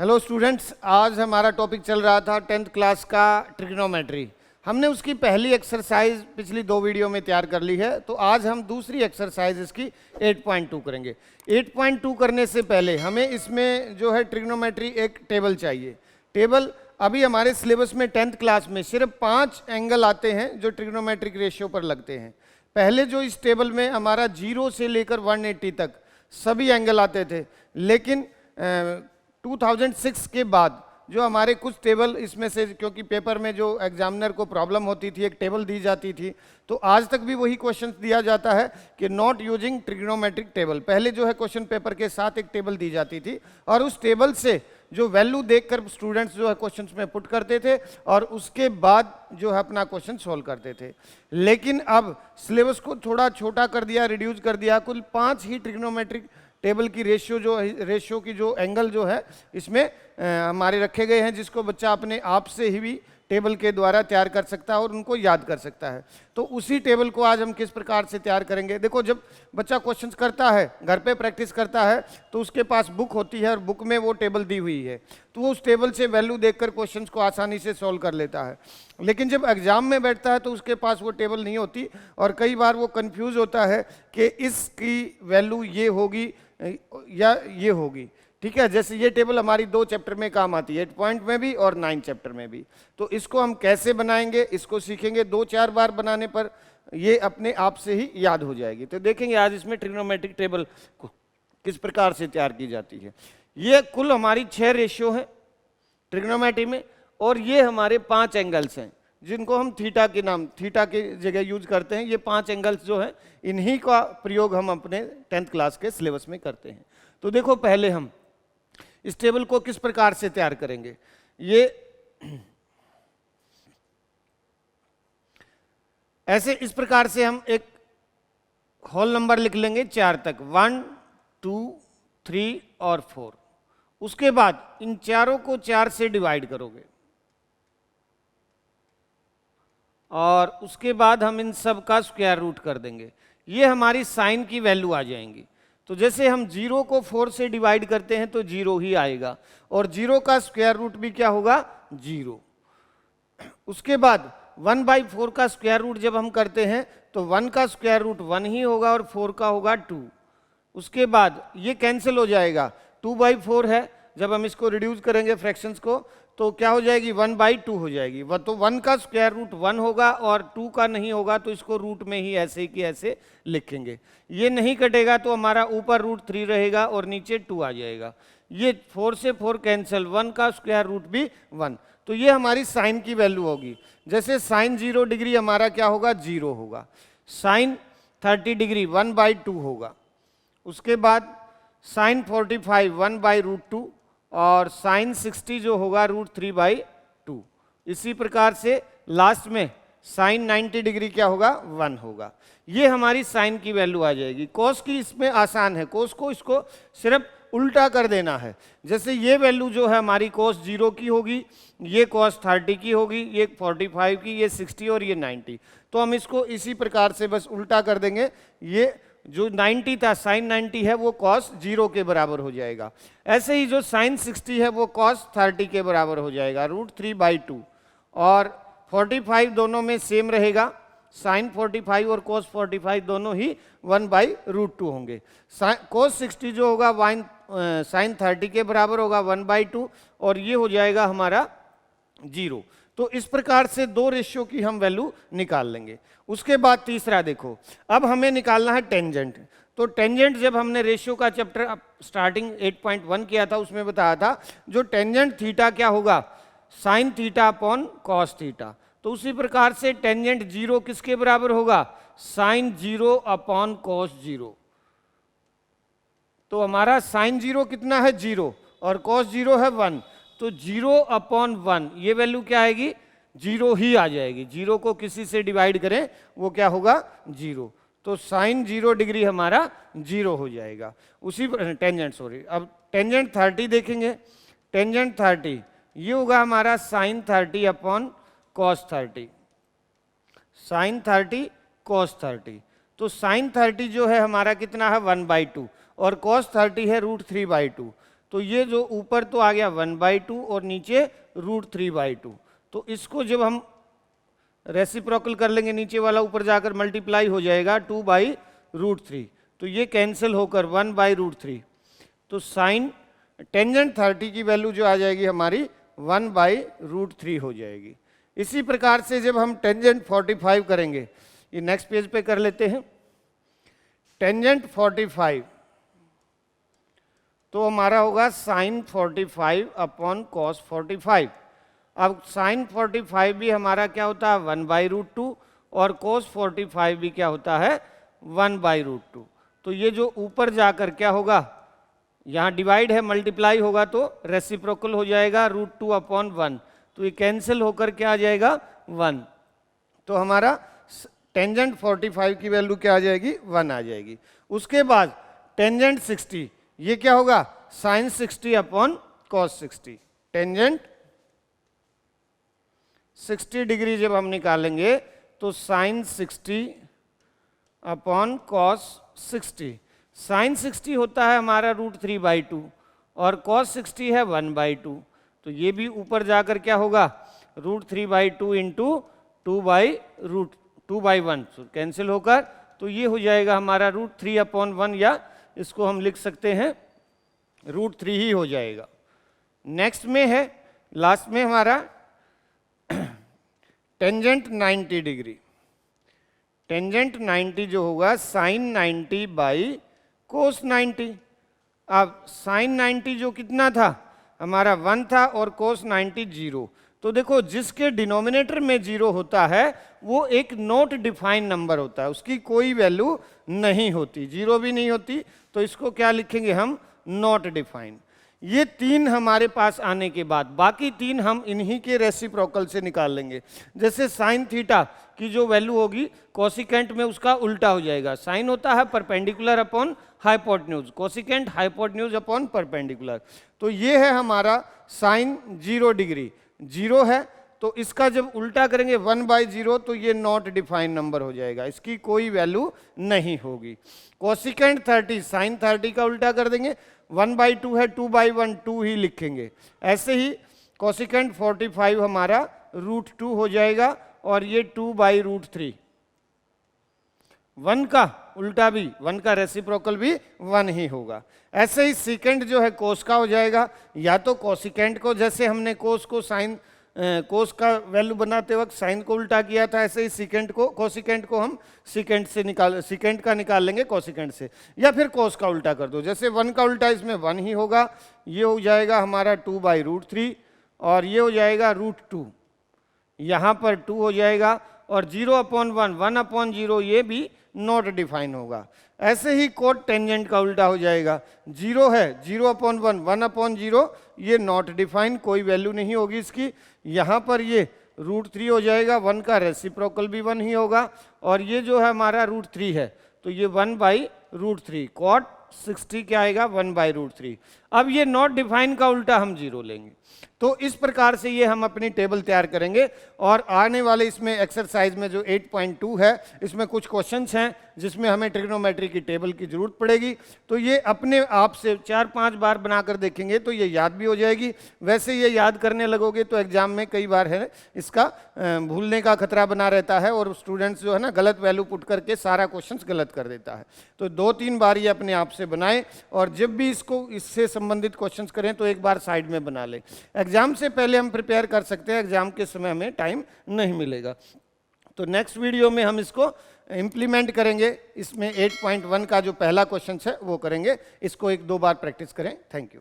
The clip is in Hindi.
हेलो स्टूडेंट्स, आज हमारा टॉपिक चल रहा था 10th क्लास का ट्रिग्नोमेट्री। हमने उसकी पहली एक्सरसाइज पिछली 2 वीडियो में तैयार कर ली है, तो आज हम दूसरी एक्सरसाइज इसकी 8.2 करेंगे। 8.2 करने से पहले हमें इसमें जो है ट्रिग्नोमेट्री एक टेबल चाहिए। टेबल अभी हमारे सिलेबस में 10th क्लास में सिर्फ 5 एंगल आते हैं जो ट्रिग्नोमेट्रिक रेशियो पर लगते हैं। पहले जो इस टेबल में हमारा 0 से लेकर 180 तक सभी एंगल आते थे, लेकिन 2006 के बाद जो हमारे कुछ टेबल इसमें से, क्योंकि पेपर में जो एग्जामिनर को प्रॉब्लम होती थी, एक टेबल दी जाती थी, तो आज तक भी वही क्वेश्चन दिया जाता है कि नॉट यूजिंग ट्रिग्नोमेट्रिक टेबल। पहले जो है क्वेश्चन पेपर के साथ एक टेबल दी जाती थी और उस टेबल से जो वैल्यू देखकर स्टूडेंट्स जो है क्वेश्चन में पुट करते थे और उसके बाद जो है अपना क्वेश्चन सोल्व करते थे। लेकिन अब सिलेबस को थोड़ा छोटा कर दिया, रिड्यूस कर दिया। कुल 5 ही ट्रिग्नोमेट्रिक टेबल की रेशियो की जो एंगल जो है इसमें हमारे रखे गए हैं, जिसको बच्चा अपने आप से ही भी टेबल के द्वारा तैयार कर सकता है और उनको याद कर सकता है। तो उसी टेबल को आज हम किस प्रकार से तैयार करेंगे। देखो, जब बच्चा क्वेश्चंस करता है, घर पे प्रैक्टिस करता है, तो उसके पास बुक होती है और बुक में वो टेबल दी हुई है, तो वो उस टेबल से वैल्यू देखकर क्वेश्चंस को आसानी से सॉल्व कर लेता है। लेकिन जब एग्जाम में बैठता है तो उसके पास वो टेबल नहीं होती और कई बार वो कन्फ्यूज होता है कि इसकी वैल्यू ये होगी या ये होगी। ठीक है, जैसे ये टेबल हमारी 2 चैप्टर में काम आती है, 8 पॉइंट में भी और 9 चैप्टर में भी। तो इसको हम कैसे बनाएंगे, इसको सीखेंगे। 2-4 बार बनाने पर ये अपने आप से ही याद हो जाएगी। तो देखेंगे आज इसमें ट्रिग्नोमेट्रिक टेबल किस प्रकार से तैयार की जाती है। ये कुल हमारी 6 रेशियो है ट्रिग्नोमेट्री में, और ये हमारे 5 एंगल्स हैं जिनको हम थीटा के नाम, थीटा की जगह यूज करते हैं। ये 5 एंगल्स जो है, इन्हीं का प्रयोग हम अपने 10th क्लास के सिलेबस में करते हैं। तो देखो, पहले हम इस टेबल को किस प्रकार से तैयार करेंगे। ये ऐसे इस प्रकार से हम एक होल नंबर लिख लेंगे 4 तक, 1, 2, 3 और 4। उसके बाद इन चारों को 4 से डिवाइड करोगे और उसके बाद हम इन सब का स्क्वायर रूट कर देंगे। ये हमारी साइन की वैल्यू आ जाएंगी। तो जैसे हम 0 को 4 से डिवाइड करते हैं तो 0 ही आएगा, और 0 का स्क्वायर रूट भी क्या होगा, 0। उसके बाद 1/4 का स्क्वायर रूट जब हम करते हैं तो 1 का स्क्वायर रूट 1 ही होगा और 4 का होगा 2। उसके बाद ये कैंसिल हो जाएगा, 2/4 है। जब हम इसको रिड्यूस करेंगे फ्रैक्शंस को तो क्या हो जाएगी, 1/2 हो जाएगी। वह तो 1 का स्क्वायर रूट 1 होगा और 2 का नहीं होगा, तो इसको रूट में ही ऐसे की ऐसे लिखेंगे। ये नहीं कटेगा तो हमारा ऊपर √3 रहेगा और नीचे 2 आ जाएगा। ये 4 से 4 कैंसिल, 1 का स्क्वायर रूट भी 1। तो ये हमारी साइन की वैल्यू होगी। जैसे साइन 0 डिग्री हमारा क्या होगा, 0 होगा। साइन 30 डिग्री 1/2 होगा। उसके बाद साइन 45 1/√2 और साइन 60 जो होगा √3/2। इसी प्रकार से लास्ट में साइन 90 डिग्री क्या होगा, 1 होगा। ये हमारी साइन की वैल्यू आ जाएगी। कोस की इसमें आसान है, कोस को इसको सिर्फ उल्टा कर देना है। जैसे ये वैल्यू जो है हमारी कोस 0 की होगी, ये कोस 30 की होगी, ये 45 की, ये 60 और ये 90। तो हम इसको इसी प्रकार से बस उल्टा कर देंगे। ये जो 90 था, साइन 90 है, वो कॉस 0 के बराबर हो जाएगा। ऐसे ही जो साइन 60 है वो कॉस 30 के बराबर हो जाएगा, √3/2। और 45 दोनों में सेम रहेगा, साइन 45 और कॉस 45 दोनों ही 1/√2 होंगे। कॉस 60 जो होगा साइन 30 के बराबर होगा, 1/2, और ये हो जाएगा हमारा 0। तो इस प्रकार से 2 रेशियो की हम वैल्यू निकाल लेंगे। उसके बाद तीसरा देखो, अब हमें निकालना है टेंजेंट। तो टेंजेंट जब हमने रेशियो का चैप्टर स्टार्टिंग 8.1 किया था, उसमें बताया था जो टेंजेंट थीटा क्या होगा, sine theta upon cos theta. तो उसी प्रकार से टेंजेंट 0 किसके बराबर होगा, साइन 0 अपॉन कॉस 0। तो हमारा साइन 0 कितना है, 0, और कॉस 0 है 1। तो 0/1 ये वैल्यू क्या आएगी, 0 ही आ जाएगी। 0 को किसी से डिवाइड करें वो क्या होगा, 0। तो साइन 0 डिग्री हमारा 0 हो जाएगा। उसी टेंजेंट, सॉरी, अब टेंजेंट 30 देखेंगे। टेंजेंट 30 ये होगा हमारा sine 30 upon cos 30, sine 30 cos 30। तो साइन 30 जो है हमारा कितना है, 1/2, और कॉस 30 है √3/2। तो ये जो ऊपर तो आ गया 1/2 और नीचे √3/2। तो इसको जब हम रेसिप्रोकल कर लेंगे, नीचे वाला ऊपर जाकर मल्टीप्लाई हो जाएगा 2/√3, तो ये कैंसिल होकर 1/√3। तो साइन टेंजेंट 30 की वैल्यू जो आ जाएगी हमारी 1/√3 हो जाएगी। इसी प्रकार से जब हम टेंजेंट 45 करेंगे, ये नेक्स्ट पेज पे कर लेते हैं। टेंजेंट 45 तो हमारा होगा साइन 45 अपॉन कॉस 45। अब साइन 45 भी हमारा क्या होता है 1/√2 और cos 45 भी क्या होता है 1/√2। तो ये जो ऊपर जाकर क्या होगा, यहाँ डिवाइड है, मल्टीप्लाई होगा तो रेसिप्रोकल हो जाएगा √2/1। तो ये कैंसिल होकर क्या आ जाएगा 1। तो हमारा टेंजेंट 45 की वैल्यू क्या आ जाएगी 1 आ जाएगी। उसके बाद टेंजेंट 60, ये क्या होगा sine 60 upon cos 60। Tangent 60 degree जब हम निकालेंगे तो साइन 60 अपॉन कॉस 60। साइन 60 होता है हमारा √3/2 और कॉस 60 है 1/2। तो ये भी ऊपर जाकर क्या होगा √3/2 इंटू 2/1 कैंसिल होकर, तो ये हो जाएगा हमारा √3/1, या इसको हम लिख सकते हैं √3 ही हो जाएगा। नेक्स्ट में है, लास्ट में हमारा टेंजेंट 90 डिग्री। टेंजेंट 90 जो होगा साइन 90 बाई कोस 90। अब साइन 90 जो कितना था हमारा 1 था और कोस 90 0। तो देखो जिसके डिनोमिनेटर में 0 होता है वो एक नॉट डिफाइन नंबर होता है, उसकी कोई वैल्यू नहीं होती, 0 भी नहीं होती। तो इसको क्या लिखेंगे हम नॉट डिफाइन। ये 3 हमारे पास आने के बाद बाकी 3 हम इन्हीं के रेसिप्रोकल से निकाल लेंगे। जैसे साइन थीटा की जो वैल्यू होगी कोसिकेंट में उसका उल्टा हो जाएगा। साइन होता है perpendicular upon hypotenuse, cosecant hypotenuse upon perpendicular. तो ये है हमारा साइन 0 डिग्री, 0 है, तो इसका जब उल्टा करेंगे 1/0 तो ये नॉट डिफाइंड नंबर हो जाएगा, इसकी कोई वैल्यू नहीं होगी। कोसिकेंट 30 साइन 30 का उल्टा कर देंगे, 1/2 है 2/1 2 ही लिखेंगे। ऐसे ही कोसिकेंट 45 हमारा √2 हो जाएगा और ये 2/√3। 1 का उल्टा भी 1 का रेसिप्रोकल भी 1 ही होगा। ऐसे ही सीकेंट जो है कोस का हो जाएगा, या तो कोसिकेंट को जैसे हमने कोस को साइन कोस का वैल्यू बनाते वक्त साइन को उल्टा किया था, ऐसे ही सीकेंट को कोसिकेंट को हम सीकेंट का निकाल लेंगे कोसिकेंट से, या फिर कोस का उल्टा कर दो। जैसे 1 का उल्टा इसमें 1 ही होगा, ये हो जाएगा हमारा 2/√3 और ये हो जाएगा √2, यहाँ पर 2 हो जाएगा और 0/1 1/0 ये भी नॉट डिफाइन होगा। ऐसे ही कोट टेंजेंट का उल्टा हो जाएगा, 0 है 0/1 1/0 ये नॉट डिफाइन, कोई वैल्यू नहीं होगी इसकी। यहाँ पर ये √3 हो जाएगा, 1 का रेसिप्रोकल भी 1 ही होगा और ये जो है हमारा √3 है तो ये 1/√3। कॉट 60 क्या आएगा 1/√3। अब ये नॉट डिफाइन का उल्टा हम 0 लेंगे। तो इस प्रकार से ये हम अपनी टेबल तैयार करेंगे और आने वाले इसमें एक्सरसाइज में जो 8.2 है इसमें कुछ क्वेश्चंस हैं जिसमें हमें ट्रिग्नोमेट्री की टेबल की जरूरत पड़ेगी। तो ये अपने आप से 4-5 बार बनाकर देखेंगे तो ये याद भी हो जाएगी। वैसे ये याद करने लगोगे तो एग्जाम में कई बार है इसका भूलने का खतरा बना रहता है और स्टूडेंट्स जो है ना गलत वैल्यू पुट करके सारा क्वेश्चन गलत कर देता है। तो 2-3 बार ये अपने आप से बनाएं और जब भी इसको इससे संबंधित क्वेश्चन करें तो एक बार साइड में बना लें। एग्जाम से पहले हम प्रिपेयर कर सकते हैं, एग्जाम के समय हमें टाइम नहीं मिलेगा। तो नेक्स्ट वीडियो में हम इसको इम्प्लीमेंट करेंगे। इसमें 8.1 का जो पहला क्वेश्चन है वो करेंगे, इसको 1-2 बार प्रैक्टिस करें। Thank you.